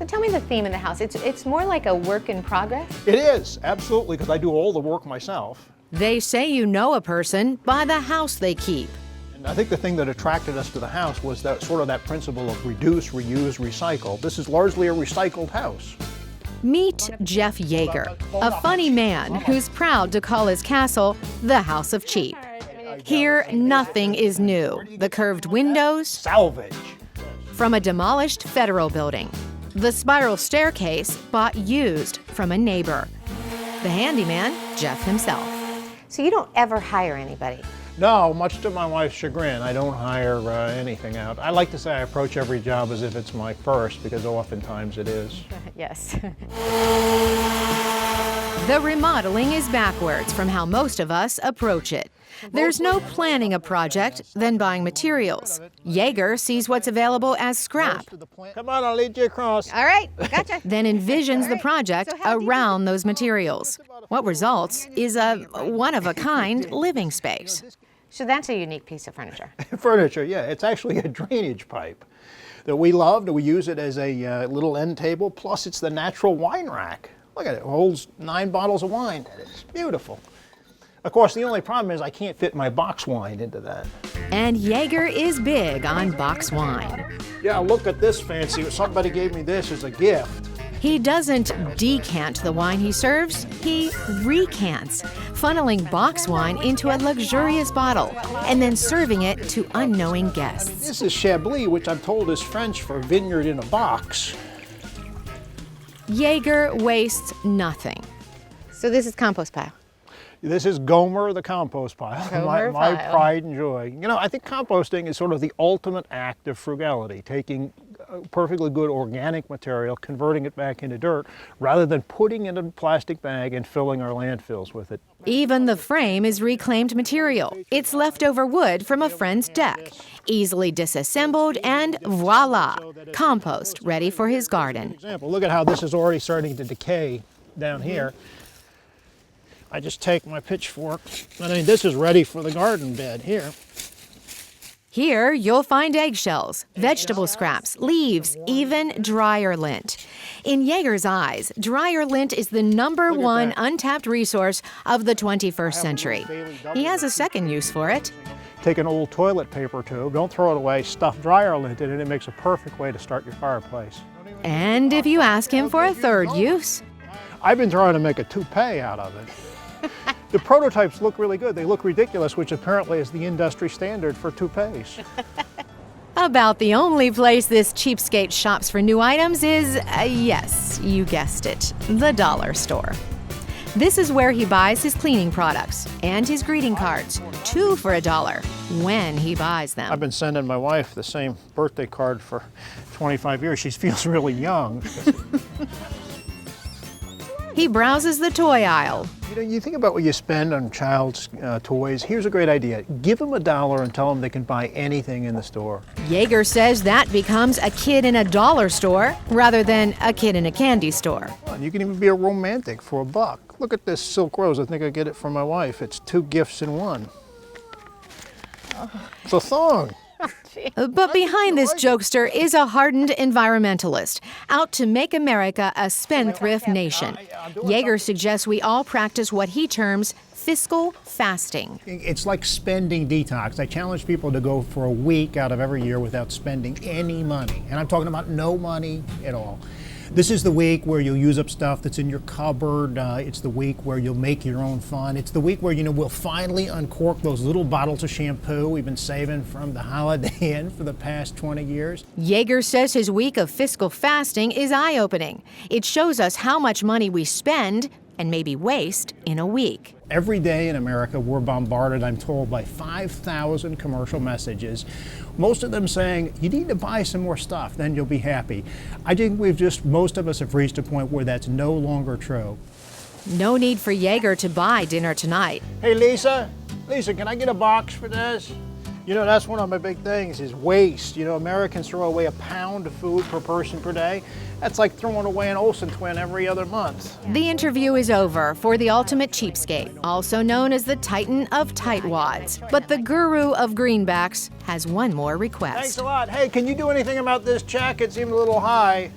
So tell me the theme of the house. It's more like a work in progress? It is, absolutely, because I do all the work myself. They say you know a person by the house they keep. And I think the thing that attracted us to the house was that sort of that principle of reduce, reuse, recycle. This is largely a recycled house. Meet Jeff Yeager, a funny man who's proud to call his castle the House of Cheap. Here, nothing is new. The curved windows, Salvage. from a demolished federal building. The spiral staircase bought used from a neighbor. The handyman, Jeff himself. So you don't ever hire anybody? No, much to my wife's chagrin, I don't hire anything out. I like to say I approach every job as if it's my first, because oftentimes it is. Yes. The remodeling is backwards from how most of us approach it. There's no planning a project, then buying materials. Yeager sees what's available as scrap, Come on, I'll lead you across. All right, gotcha. then envisions the project So how deep is around those materials. What results is a one-of-a-kind living space. So that's a unique piece of furniture. Furniture, yeah, it's actually a drainage pipe that we loved. We use it as a little end table, plus it's the natural wine rack. Look at it, it holds 9 bottles of wine. It's beautiful. Of course, the only problem is I can't fit my box wine into that. And Yeager is big on box wine. Yeah, look at this fancy. Somebody gave me this as a gift. He doesn't decant the wine he serves, he recants, funneling box wine into a luxurious bottle and then serving it to unknowing guests. This is Chablis, which I'm told is French for vineyard in a box. Yeager wastes nothing. So this is compost pile. This is Gomer, the compost pile. Gomer my pile. pride and joy. You know, I think composting is sort of the ultimate act of frugality, taking perfectly good organic material, converting it back into dirt, rather than putting it in a plastic bag and filling our landfills with it. Even the frame is reclaimed material. It's leftover wood from a friend's deck, easily disassembled, and voila, compost ready for his garden. Example, look at how this is already starting to decay down here. I just take my pitchfork, I mean, this is ready for the garden bed here. Here, you'll find eggshells, vegetable scraps, leaves, even dryer lint. In Yeager's eyes, dryer lint is the #1 untapped resource of the 21st century. He has a second use for it. Take an old toilet paper tube, don't throw it away, stuff dryer lint in it, it makes a perfect way to start your fireplace. And if you ask him for a third use, I've been trying to make a toupee out of it. The prototypes look really good. They look ridiculous, which apparently is the industry standard for toupees. about the only place this cheapskate shops for new items is, yes, you guessed it, the dollar store. This is where he buys his cleaning products and his greeting cards, 2 for $1, when he buys them. I've been sending my wife the same birthday card for 25 years. She feels really young. He browses the toy aisle. You know, you think about what you spend on child's toys. Here's a great idea. Give them $1 and tell them they can buy anything in the store. Yeager says that becomes a kid in a dollar store rather than a kid in a candy store. You can even be a romantic for $1. Look at this silk rose. I think I get it from my wife. It's 2 gifts in one. It's a thong. But behind this jokester is a hardened environmentalist, out to make America a spendthrift nation. Yeager suggests we all practice what he terms fiscal fasting. It's like spending detox. I challenge people to go for a week out of every year without spending any money. And I'm talking about no money at all. This is the week where you'll use up stuff that's in your cupboard. It's the week where you'll make your own fun. It's the week where, we'll finally uncork those little bottles of shampoo we've been saving from the Holiday Inn for the past 20 years. Yeager says his week of fiscal fasting is eye-opening. It shows us how much money we spend and maybe waste in a week. Every day in America, we're bombarded, I'm told, by 5,000 commercial messages, most of them saying, you need to buy some more stuff, then you'll be happy. I think most of us have reached a point where that's no longer true. No need for Yeager to buy dinner tonight. Hey, Lisa, can I get a box for this? That's one of my big things is waste. Americans throw away a pound of food per person per day. That's like throwing away an Olsen twin every other month. The interview is over for the ultimate cheapskate, also known as the Titan of tightwads. But the guru of greenbacks has one more request. Thanks a lot. Hey, can you do anything about this check? It seemed a little high.